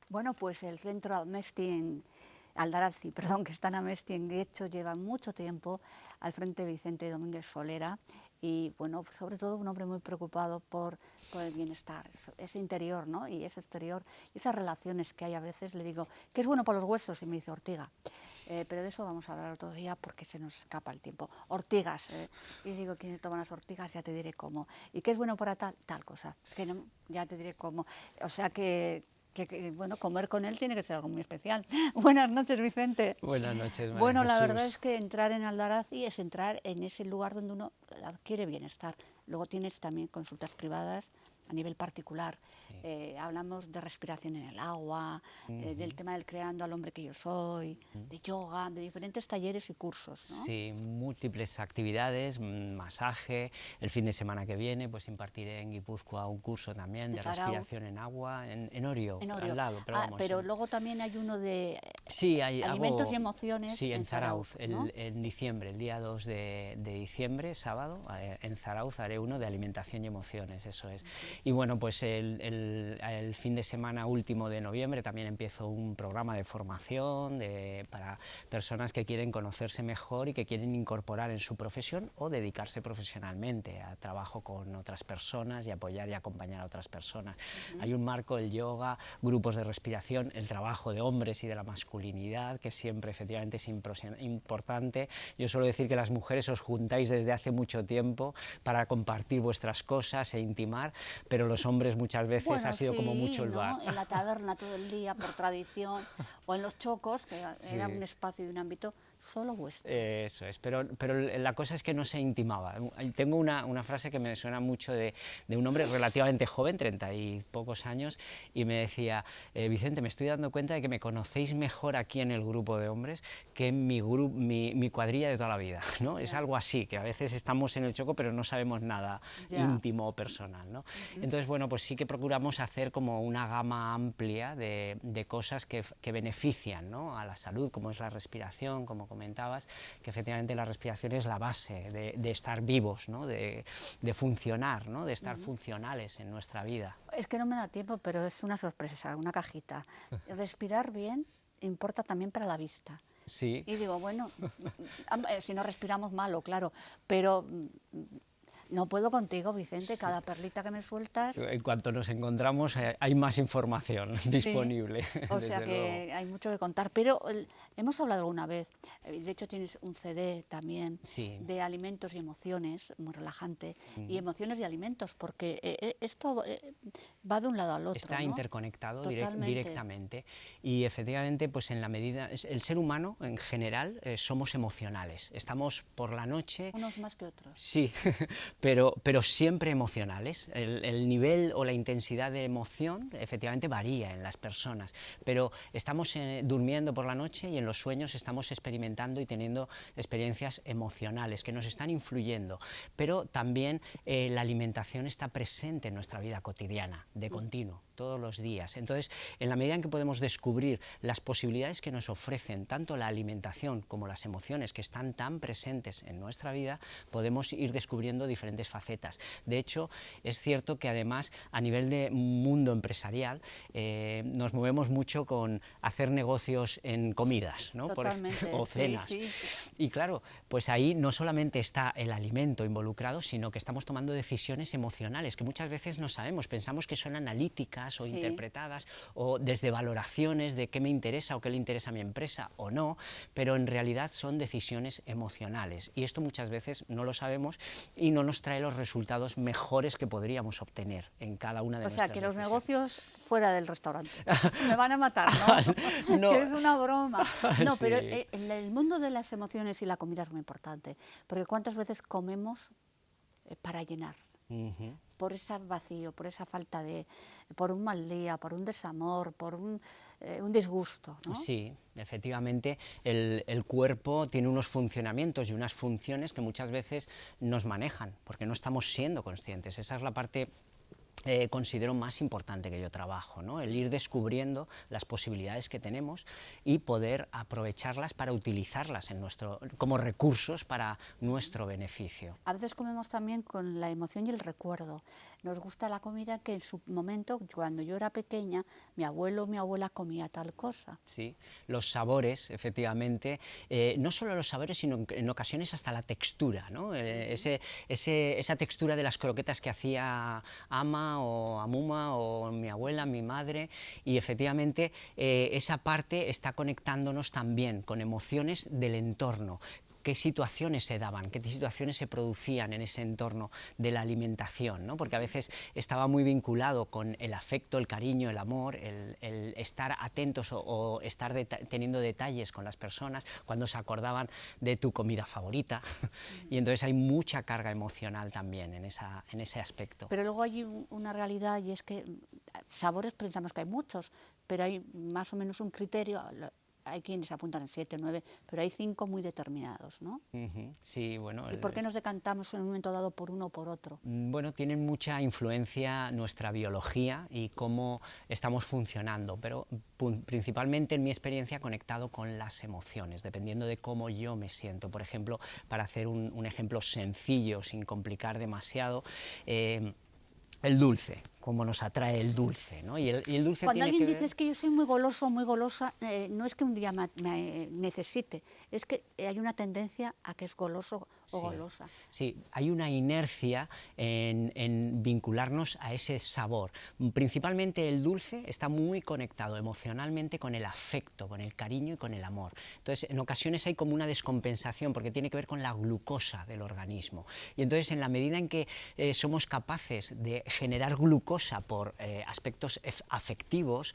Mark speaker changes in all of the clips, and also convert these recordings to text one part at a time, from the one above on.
Speaker 1: Bueno, pues el centro Aldarazzi, perdón, que está en Amesti, en Guecho, lleva mucho tiempo al frente de Vicente Domínguez Solera y, bueno, sobre todo un hombre muy preocupado por el bienestar, ese interior, ¿no? Y ese exterior, y esas relaciones que hay a veces. Le digo, ¿qué es bueno para los huesos? Y me dice Ortiga. Pero de eso vamos a hablar otro día porque se nos escapa el tiempo. Ortigas, y digo, ¿quién se toma las ortigas? Ya te diré cómo. ¿Y qué es bueno para tal cosa? Que no, ya te diré cómo. O sea bueno, comer con él tiene que ser algo muy especial. Buenas noches, Vicente.
Speaker 2: Buenas noches, María
Speaker 1: Bueno, la verdad es
Speaker 2: Jesús.
Speaker 1: que entrar en Aldarazzi es entrar en ese lugar donde uno adquiere bienestar. Luego tienes también consultas privadas a nivel particular.
Speaker 2: Sí.
Speaker 1: Hablamos de respiración en el agua, del tema del creando al hombre que yo soy, de yoga, de diferentes talleres y cursos, ¿no?
Speaker 2: Sí, múltiples actividades, masaje. El fin de semana que viene pues impartiré en Guipúzcoa un curso también
Speaker 1: De
Speaker 2: de
Speaker 1: Zarauz.
Speaker 2: respiración en agua, en Orio,
Speaker 1: En
Speaker 2: al
Speaker 1: Orio.
Speaker 2: lado, pero vamos.
Speaker 1: Pero luego también hay uno de
Speaker 2: Sí,
Speaker 1: alimentos y emociones
Speaker 2: sí, en
Speaker 1: en Zarauz,
Speaker 2: Zarauz,
Speaker 1: ¿no?
Speaker 2: en diciembre, el día 2 de diciembre, sábado, en Zarauz haré uno de alimentación y emociones, eso es. Y bueno, pues el fin de semana último de noviembre también empiezo un programa de formación para personas que quieren conocerse mejor y que quieren incorporar en su profesión o dedicarse profesionalmente a trabajo con otras personas y apoyar y acompañar a otras personas. Hay un marco, el yoga, grupos de respiración, el trabajo de hombres y de la masculinidad, que siempre efectivamente es importante. Yo suelo decir que las mujeres os juntáis desde hace mucho tiempo para compartir vuestras cosas e intimar, pero los hombres muchas veces ha
Speaker 1: Bueno,
Speaker 2: sido como
Speaker 1: sí,
Speaker 2: mucho el bar.
Speaker 1: ¿no? En la taberna todo el día, por tradición, o en los chocos, que era un
Speaker 2: Sí.
Speaker 1: espacio y un ámbito solo vuestro.
Speaker 2: Eso es, pero la cosa es que no se intimaba. Tengo una frase que me suena mucho de un hombre relativamente joven, 30 y pocos años, y me decía, Vicente, me estoy dando cuenta de que me conocéis mejor aquí en el grupo de hombres que en mi cuadrilla de toda la vida, ¿no? Es algo así, que a veces estamos en el choco pero no sabemos nada
Speaker 1: Ya.
Speaker 2: íntimo o personal, ¿no? Entonces, bueno, pues sí que procuramos hacer como una gama amplia de cosas que benefician, ¿no?, a la salud, como es la respiración, como comentabas, que efectivamente la respiración es la base de estar vivos, ¿no?, de funcionar, ¿no?, de estar funcionales en nuestra vida.
Speaker 1: Es que no me da tiempo, pero es una sorpresa, una cajita. Respirar bien importa también para la vista.
Speaker 2: Sí.
Speaker 1: Y digo, bueno, si no respiramos malo, claro, pero no puedo contigo, Vicente, cada perlita que me sueltas.
Speaker 2: En cuanto nos encontramos hay más información
Speaker 1: Sí,
Speaker 2: disponible,
Speaker 1: o sea
Speaker 2: desde luego.
Speaker 1: que hay mucho que contar, pero hemos hablado alguna vez, de hecho tienes un CD también
Speaker 2: Sí.
Speaker 1: de alimentos y emociones, muy relajante, y emociones y alimentos, porque esto va de un lado al otro,
Speaker 2: Está
Speaker 1: ¿no?
Speaker 2: interconectado
Speaker 1: Totalmente.
Speaker 2: directamente y efectivamente pues en la medida, el ser humano en general somos emocionales, estamos por la noche.
Speaker 1: Unos más que otros.
Speaker 2: Sí, pero siempre emocionales. El nivel o la intensidad de emoción efectivamente varía en las personas, pero estamos durmiendo por la noche y en los sueños estamos experimentando y teniendo experiencias emocionales que nos están influyendo, pero también la alimentación está presente en nuestra vida cotidiana, de continuo, todos los días. Entonces, en la medida en que podemos descubrir las posibilidades que nos ofrecen tanto la alimentación como las emociones que están tan presentes en nuestra vida, podemos ir descubriendo diferentes facetas. De hecho, es cierto que además a nivel de mundo empresarial nos movemos mucho con hacer negocios en comidas, ¿no?,
Speaker 1: Totalmente,
Speaker 2: o
Speaker 1: sí,
Speaker 2: cenas.
Speaker 1: sí.
Speaker 2: Y claro, pues ahí no solamente está el alimento involucrado, sino que estamos tomando decisiones emocionales que muchas veces no sabemos, pensamos que son analíticas o
Speaker 1: Sí.
Speaker 2: interpretadas o desde valoraciones de qué me interesa o qué le interesa a mi empresa o no, pero en realidad son decisiones emocionales y esto muchas veces no lo sabemos y no nos trae los resultados mejores que podríamos obtener en cada una de
Speaker 1: O sea,
Speaker 2: nuestras
Speaker 1: que los
Speaker 2: decisiones.
Speaker 1: negocios fuera del restaurante. Me van a matar, ¿no?
Speaker 2: No.
Speaker 1: Que es una broma. No, pero
Speaker 2: Sí.
Speaker 1: el mundo de las emociones y la comida es muy importante, porque ¿cuántas veces comemos para llenar? Por ese vacío, por esa falta por un mal día, por un desamor, por un disgusto, ¿no?
Speaker 2: Sí, efectivamente, el cuerpo tiene unos funcionamientos y unas funciones que muchas veces nos manejan, porque no estamos siendo conscientes. Esa es la parte considero más importante que yo trabajo, ¿no? El ir descubriendo las posibilidades que tenemos y poder aprovecharlas para utilizarlas como recursos para nuestro beneficio.
Speaker 1: A veces comemos también con la emoción y el recuerdo. Nos gusta la comida que en su momento, cuando yo era pequeña, mi abuelo o mi abuela comía tal cosa.
Speaker 2: Sí, los sabores, efectivamente, no solo los sabores, sino en ocasiones hasta la textura, ¿no? Esa textura de las croquetas que hacía Ama o Amuma o mi abuela, mi madre, y efectivamente esa parte está conectándonos también con emociones del entorno. Qué situaciones se daban, qué situaciones se producían en ese entorno de la alimentación, ¿no? Porque a veces estaba muy vinculado con el afecto, el cariño, el amor, el estar atentos o estar teniendo detalles con las personas cuando se acordaban de tu comida favorita, y entonces hay mucha carga emocional también en ese aspecto.
Speaker 1: Pero luego hay una realidad, y es que sabores pensamos que hay muchos, pero hay más o menos un criterio. Hay quienes apuntan en 7, 9, pero hay 5 muy determinados, ¿no?
Speaker 2: Sí, bueno.
Speaker 1: ¿Y por qué nos decantamos en un momento dado por uno o por otro?
Speaker 2: Bueno, tienen mucha influencia nuestra biología y cómo estamos funcionando, pero principalmente en mi experiencia conectado con las emociones, dependiendo de cómo yo me siento. Por ejemplo, para hacer un ejemplo sencillo, sin complicar demasiado, el dulce, cómo nos atrae el dulce, ¿no? Y el dulce
Speaker 1: Cuando
Speaker 2: tiene
Speaker 1: alguien
Speaker 2: que
Speaker 1: dice
Speaker 2: ver...
Speaker 1: es que yo soy muy goloso, muy golosa, no es que un día me necesite, es que hay una tendencia a que es goloso o golosa.
Speaker 2: Sí, hay una inercia en vincularnos a ese sabor. Principalmente el dulce está muy conectado emocionalmente con el afecto, con el cariño y con el amor. Entonces, en ocasiones hay como una descompensación porque tiene que ver con la glucosa del organismo. Y entonces, en la medida en que somos capaces de generar glucosa por aspectos afectivos,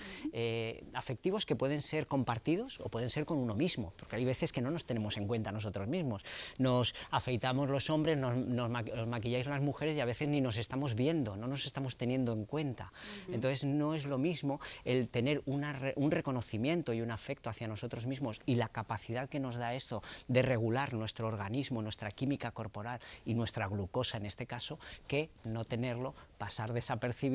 Speaker 2: afectivos que pueden ser compartidos o pueden ser con uno mismo, porque hay veces que no nos tenemos en cuenta nosotros mismos. Nos afeitamos los hombres, nos maquilláis las mujeres y a veces ni nos estamos viendo, no nos estamos teniendo en cuenta. Entonces no es lo mismo el tener un reconocimiento y un afecto hacia nosotros mismos y la capacidad que nos da esto de regular nuestro organismo, nuestra química corporal y nuestra glucosa en este caso, que no tenerlo, pasar desapercibidos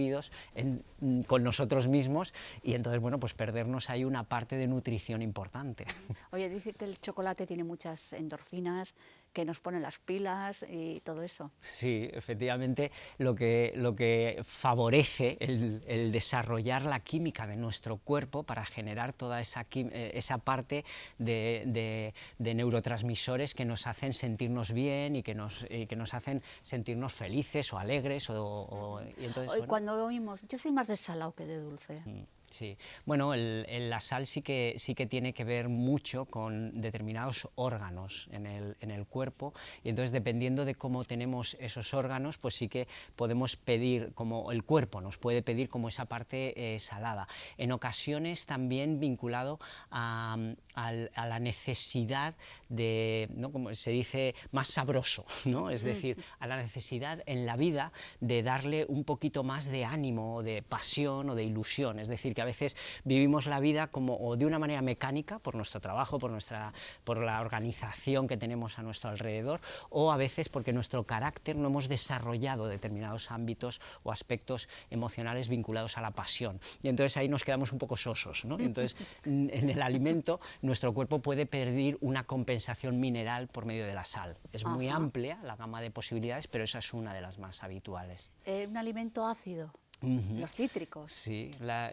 Speaker 2: con nosotros mismos y entonces, bueno, pues perdernos ahí una parte de nutrición importante.
Speaker 1: Oye, dice que el chocolate tiene muchas endorfinas, que nos pone las pilas y todo eso.
Speaker 2: Sí, efectivamente, lo que favorece el desarrollar la química de nuestro cuerpo para generar toda esa parte de neurotransmisores que nos hacen sentirnos bien y que nos hacen sentirnos felices o alegres. Y entonces,
Speaker 1: Hoy, cuando oímos, yo soy más de salado que de dulce.
Speaker 2: Sí, bueno, la sal sí que tiene que ver mucho con determinados órganos en el cuerpo, y entonces dependiendo de cómo tenemos esos órganos, pues sí que podemos pedir, como el cuerpo nos puede pedir como esa parte salada. En ocasiones también vinculado a la necesidad de, ¿no?, como se dice, más sabroso, ¿no? Es decir, a la necesidad en la vida de darle un poquito más de ánimo, de pasión o de ilusión, es decir, que a veces vivimos la vida como o de una manera mecánica por nuestro trabajo, por la organización que tenemos a nuestro alrededor, o a veces porque nuestro carácter no hemos desarrollado determinados ámbitos o aspectos emocionales vinculados a la pasión. Y entonces ahí nos quedamos un poco sosos, ¿no? Entonces, en el alimento nuestro cuerpo puede pedir una compensación mineral por medio de la sal. Es muy amplia la gama de posibilidades, pero esa es una de las más habituales.
Speaker 1: Un alimento ácido. Los cítricos.
Speaker 2: Sí,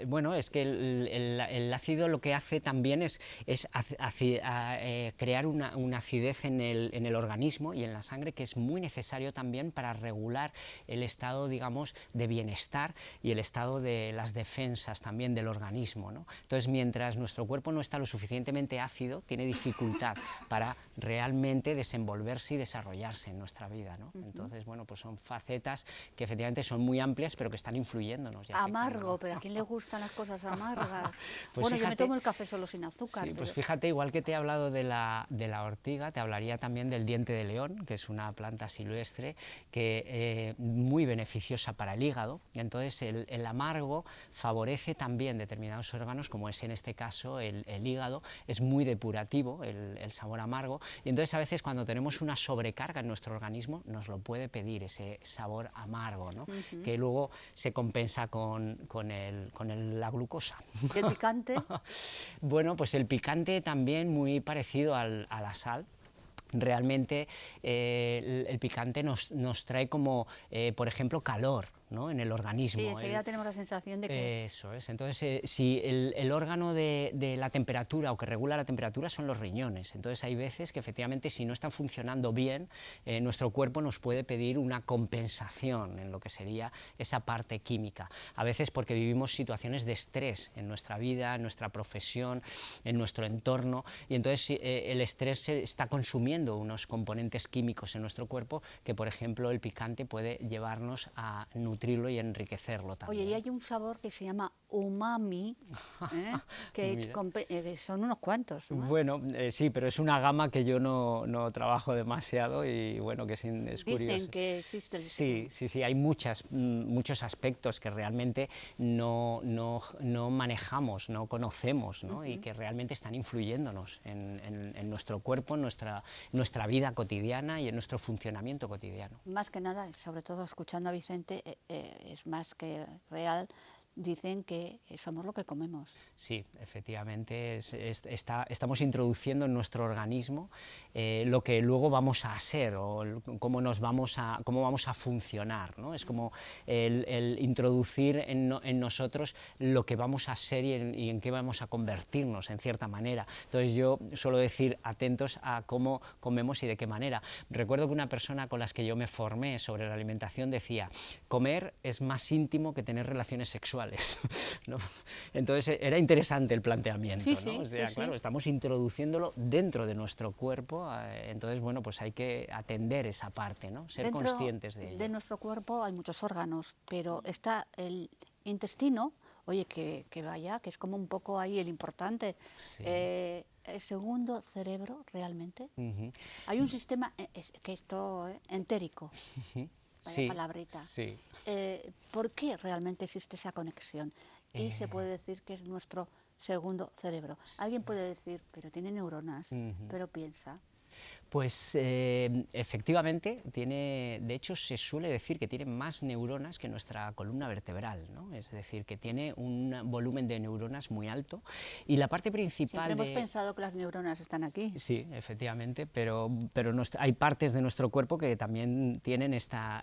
Speaker 2: bueno, es que el ácido lo que hace también es crear una acidez en el organismo y en la sangre, que es muy necesario también para regular el estado, digamos, de bienestar y el estado de las defensas también del organismo, ¿no? Entonces, mientras nuestro cuerpo no está lo suficientemente ácido, tiene dificultad para realmente desenvolverse y desarrollarse en nuestra vida, ¿no? Entonces, bueno, pues son facetas que efectivamente son muy amplias, pero que están influyéndonos.
Speaker 1: Amargo, pero ¿a quién le gustan las cosas amargas?
Speaker 2: Pues
Speaker 1: bueno,
Speaker 2: fíjate,
Speaker 1: yo me tomo el café solo sin azúcar.
Speaker 2: Sí, pues fíjate, igual que te he hablado de la ortiga, te hablaría también del diente de león, que es una planta silvestre que muy beneficiosa para el hígado. Entonces el amargo favorece también determinados órganos, como es en este caso el hígado. Es muy depurativo el sabor amargo, y entonces a veces cuando tenemos una sobrecarga en nuestro organismo nos lo puede pedir ese sabor amargo, ¿no? Que luego se compensa con la glucosa.
Speaker 1: ¿Y el picante?
Speaker 2: Bueno, pues el picante también muy parecido a la sal. Realmente el picante nos trae como, por ejemplo, calor, ¿no?, en el organismo.
Speaker 1: Sí, enseguida tenemos la sensación de que...
Speaker 2: Eso es. Entonces, si el órgano de la temperatura o que regula la temperatura son los riñones, entonces hay veces que efectivamente si no están funcionando bien, nuestro cuerpo nos puede pedir una compensación en lo que sería esa parte química. A veces porque vivimos situaciones de estrés en nuestra vida, en nuestra profesión, en nuestro entorno, y entonces el estrés se está consumiendo unos componentes químicos en nuestro cuerpo que, por ejemplo, el picante puede llevarnos a nutrirlo y enriquecerlo también.
Speaker 1: Oye, y hay un sabor que se llama umami, que son unos cuantos, ¿no?
Speaker 2: Bueno, sí, pero es una gama que yo no trabajo demasiado y bueno, que es curioso.
Speaker 1: Dicen que existe el...
Speaker 2: Sí, hay muchos aspectos que realmente no manejamos, no conocemos, ¿no? Y que realmente están influyéndonos en nuestro cuerpo, en nuestra vida cotidiana y en nuestro funcionamiento cotidiano.
Speaker 1: Más que nada, sobre todo escuchando a Vicente, es más que real. Dicen que somos lo que comemos.
Speaker 2: Sí, efectivamente, estamos introduciendo en nuestro organismo lo que luego vamos a ser o cómo vamos a funcionar, ¿no? Es como el introducir en nosotros lo que vamos a ser y en qué vamos a convertirnos, en cierta manera. Entonces yo suelo decir, atentos a cómo comemos y de qué manera. Recuerdo que una persona con las que yo me formé sobre la alimentación decía, comer es más íntimo que tener relaciones sexuales. ¿No? Entonces era interesante el planteamiento,
Speaker 1: sí,
Speaker 2: ¿no?
Speaker 1: sí,
Speaker 2: O sea,
Speaker 1: sí,
Speaker 2: claro,
Speaker 1: sí.
Speaker 2: estamos introduciéndolo dentro de nuestro cuerpo, entonces, bueno, pues hay que atender esa parte, ¿no? Ser
Speaker 1: Dentro
Speaker 2: conscientes de ello.
Speaker 1: de nuestro cuerpo hay muchos órganos, pero está el intestino, oye, que vaya, que es como un poco ahí el importante.
Speaker 2: Sí.
Speaker 1: El segundo cerebro, realmente. Hay un sistema, que esto, entérico. Vaya
Speaker 2: Sí,
Speaker 1: palabrita.
Speaker 2: sí.
Speaker 1: ¿Por qué realmente existe esa conexión? Y se puede decir que es nuestro segundo cerebro. Alguien puede decir, pero tiene neuronas, pero piensa.
Speaker 2: Pues efectivamente, de hecho se suele decir que tiene más neuronas que nuestra columna vertebral, ¿no? Es decir, que tiene un volumen de neuronas muy alto y la parte principal
Speaker 1: Siempre hemos pensado que las neuronas están aquí.
Speaker 2: Sí, efectivamente, pero hay partes de nuestro cuerpo que también tienen estas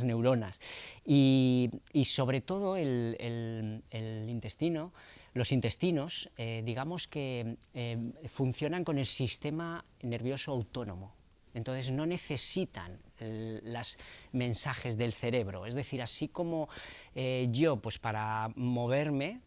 Speaker 2: neuronas y sobre todo el intestino. Los intestinos, digamos que funcionan con el sistema nervioso autónomo, entonces no necesitan los mensajes del cerebro, es decir, así como yo, pues para moverme,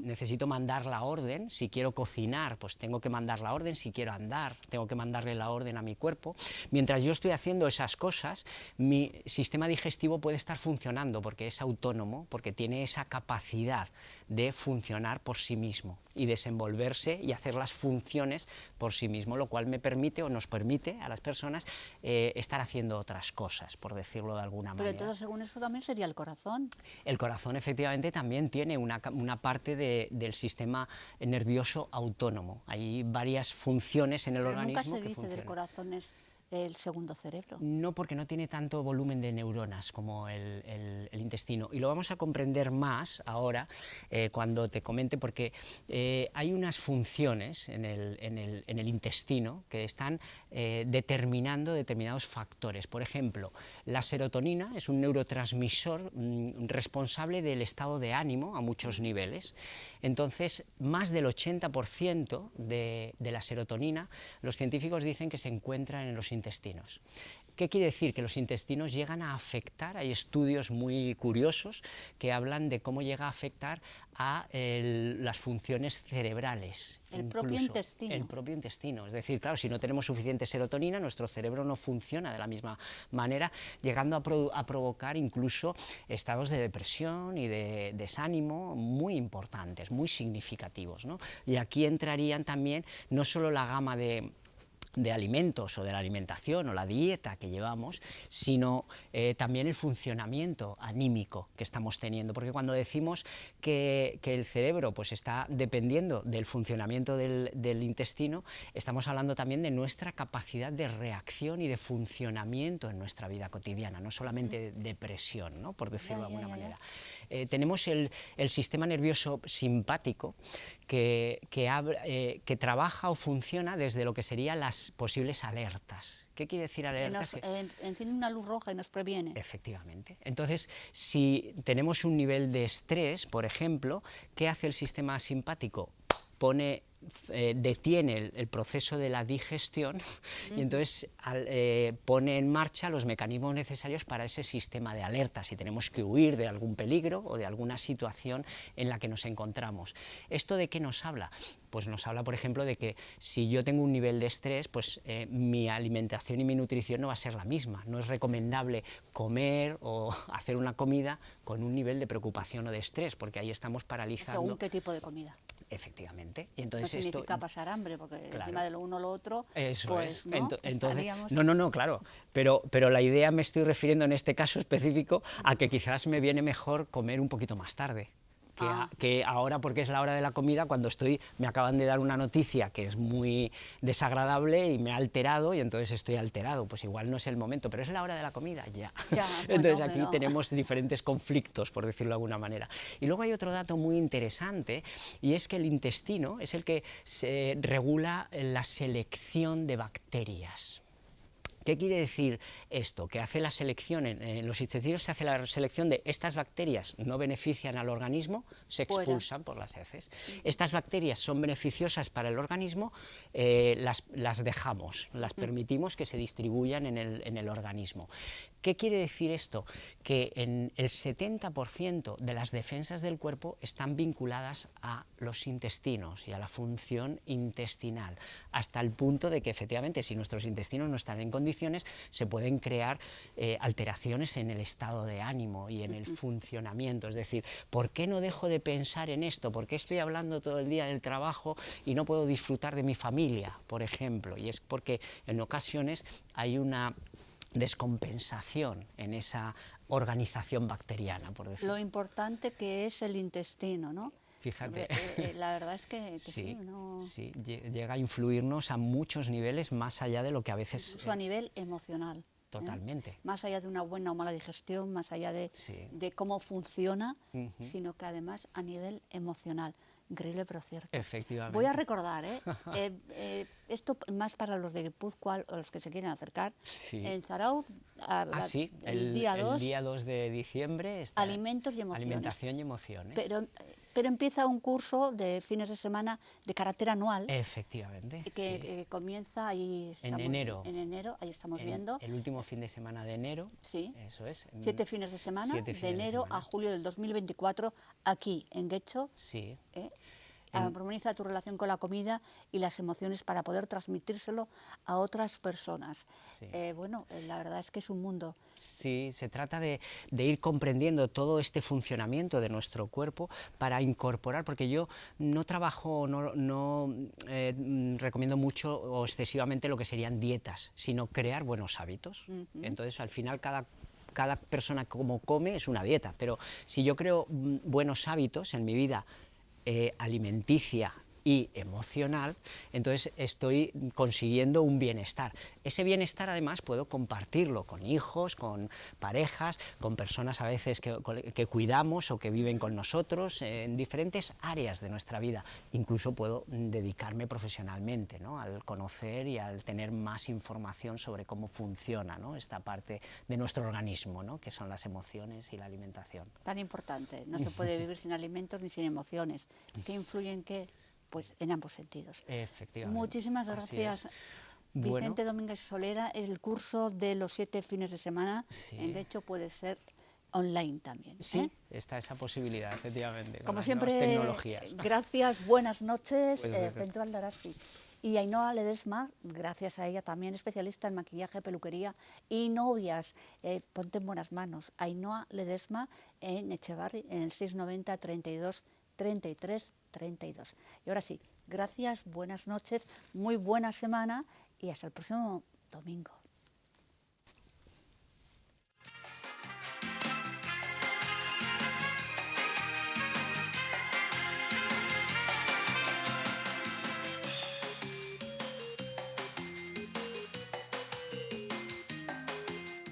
Speaker 2: necesito mandar la orden. Si quiero cocinar, pues tengo que mandar la orden. Si quiero andar, tengo que mandarle la orden a mi cuerpo. Mientras yo estoy haciendo esas cosas, mi sistema digestivo puede estar funcionando porque es autónomo, porque tiene esa capacidad de funcionar por sí mismo y desenvolverse y hacer las funciones por sí mismo, lo cual me permite o nos permite a las personas estar haciendo otras cosas, por decirlo de alguna manera.
Speaker 1: Pero entonces, según eso, también sería el corazón.
Speaker 2: El corazón efectivamente también tiene una parte del sistema nervioso autónomo. Hay varias funciones en el organismo que funcionan.
Speaker 1: Nunca se dice del corazón es el segundo cerebro.
Speaker 2: No, porque no tiene tanto volumen de neuronas como el intestino. Y lo vamos a comprender más ahora cuando te comente, porque hay unas funciones en el intestino que están determinando determinados factores. Por ejemplo, la serotonina es un neurotransmisor responsable del estado de ánimo a muchos niveles. Entonces, más del 80% de la serotonina, los científicos dicen que se encuentra en los intestinos. ¿Qué quiere decir? Que los intestinos llegan a afectar, hay estudios muy curiosos que hablan de cómo llega a afectar a las funciones cerebrales.
Speaker 1: El propio intestino.
Speaker 2: El propio intestino. Es decir, claro, si no tenemos suficiente serotonina, nuestro cerebro no funciona de la misma manera, llegando a provocar incluso estados de depresión y de desánimo muy importantes, muy significativos, ¿no? Y aquí entrarían también no solo la gama de de alimentos o de la alimentación o la dieta que llevamos, sino también el funcionamiento anímico que estamos teniendo, porque cuando decimos que el cerebro pues está dependiendo del funcionamiento del intestino, estamos hablando también de nuestra capacidad de reacción y de funcionamiento en nuestra vida cotidiana, no solamente de presión, ¿no?, por decirlo de alguna manera. Tenemos el sistema nervioso simpático que trabaja o funciona desde lo que serían las posibles alertas. ¿Qué quiere decir alertas?
Speaker 1: Enciende una luz roja y nos previene.
Speaker 2: Efectivamente. Entonces, si tenemos un nivel de estrés, por ejemplo, ¿qué hace el sistema simpático? Detiene el proceso de la digestión y entonces pone en marcha los mecanismos necesarios para ese sistema de alerta, si tenemos que huir de algún peligro o de alguna situación en la que nos encontramos. ¿Esto de qué nos habla? Pues nos habla, por ejemplo, de que si yo tengo un nivel de estrés, pues mi alimentación y mi nutrición no va a ser la misma. No es recomendable comer o hacer una comida con un nivel de preocupación o de estrés, porque ahí estamos paralizando.
Speaker 1: ¿Según qué tipo de comida?
Speaker 2: Efectivamente. Y entonces
Speaker 1: no significa pasar hambre, porque
Speaker 2: claro,
Speaker 1: encima de lo uno o lo otro,
Speaker 2: eso
Speaker 1: pues
Speaker 2: es.
Speaker 1: ¿no?
Speaker 2: Entonces, no, claro, pero la idea me estoy refiriendo en este caso específico a que quizás me viene mejor comer un poquito más tarde. Que ahora, porque es la hora de la comida, cuando me acaban de dar una noticia que es muy desagradable y me ha alterado, y entonces estoy alterado, pues igual no es el momento, pero es la hora de la comida, ya. Entonces aquí tenemos diferentes conflictos, por decirlo de alguna manera. Y luego hay otro dato muy interesante, y es que el intestino es el que regula la selección de bacterias. ¿Qué quiere decir esto? Que hace la selección, en los intestinos se hace la selección de estas bacterias no benefician al organismo, se expulsan por las heces. Estas bacterias son beneficiosas para el organismo, las dejamos, las permitimos que se distribuyan en el organismo. ¿Qué quiere decir esto? Que en el 70% de las defensas del cuerpo están vinculadas a los intestinos y a la función intestinal, hasta el punto de que efectivamente si nuestros intestinos no están en condiciones se pueden crear alteraciones en el estado de ánimo y en el funcionamiento. Es decir, ¿por qué no dejo de pensar en esto? ¿Por qué estoy hablando todo el día del trabajo y no puedo disfrutar de mi familia, por ejemplo? Y es porque en ocasiones hay una descompensación en esa organización bacteriana, por decirlo.
Speaker 1: Lo importante que es el intestino, ¿no?
Speaker 2: Fíjate.
Speaker 1: La verdad es que sí, ¿no?
Speaker 2: Sí, llega a influirnos a muchos niveles más allá de lo que a veces...
Speaker 1: Incluso a nivel emocional.
Speaker 2: Totalmente.
Speaker 1: Más allá de una buena o mala digestión, más allá de cómo funciona, sino que además a nivel emocional. Increíble, pero cierto.
Speaker 2: Efectivamente.
Speaker 1: Voy a recordar, esto más para los de Guipúzcoa o los que se quieren acercar. En Zarauz, el día
Speaker 2: 2 de diciembre está
Speaker 1: Alimentos y emociones.
Speaker 2: Alimentación y emociones.
Speaker 1: Pero empieza un curso de fines de semana de carácter anual.
Speaker 2: Efectivamente.
Speaker 1: Que comienza ahí.
Speaker 2: En enero.
Speaker 1: En enero, ahí estamos viendo.
Speaker 2: El último fin de semana de enero.
Speaker 1: Sí.
Speaker 2: Eso es.
Speaker 1: 7 fines de semana, de enero a julio del 2024, aquí en Guecho.
Speaker 2: Sí.
Speaker 1: Armoniza tu relación con la comida y las emociones para poder transmitírselo a otras personas.
Speaker 2: Sí.
Speaker 1: La verdad es que es un mundo.
Speaker 2: Sí, se trata de ir comprendiendo todo este funcionamiento de nuestro cuerpo para incorporar, porque yo no trabajo, no recomiendo mucho o excesivamente lo que serían dietas, sino crear buenos hábitos. Entonces, al final, cada persona como come es una dieta, pero si yo creo buenos hábitos en mi vida alimenticia y emocional, entonces estoy consiguiendo un bienestar. Ese bienestar además puedo compartirlo con hijos, con parejas, con personas a veces que cuidamos o que viven con nosotros en diferentes áreas de nuestra vida. Incluso puedo dedicarme profesionalmente, ¿no?, al conocer y al tener más información sobre cómo funciona, ¿no?, esta parte de nuestro organismo, ¿no?, que son las emociones y la alimentación.
Speaker 1: Tan importante, no se puede vivir sin alimentos ni sin emociones. ¿Qué influyen qué? Pues en ambos sentidos.
Speaker 2: Efectivamente.
Speaker 1: Muchísimas gracias, Vicente Domínguez Solera. El curso de los 7 fines de semana, en Guecho, puede ser online también.
Speaker 2: Sí, está esa posibilidad, efectivamente.
Speaker 1: Como siempre,
Speaker 2: tecnologías.
Speaker 1: Gracias, buenas noches,
Speaker 2: Pues
Speaker 1: Centro Aldarazi. Y Ainhoa Ledesma, gracias a ella también, especialista en maquillaje, peluquería y novias. Ponte en buenas manos. Ainhoa Ledesma en Echevarri, en el 690 32 33 32. Y ahora sí, gracias, buenas noches, muy buena semana y hasta el próximo domingo.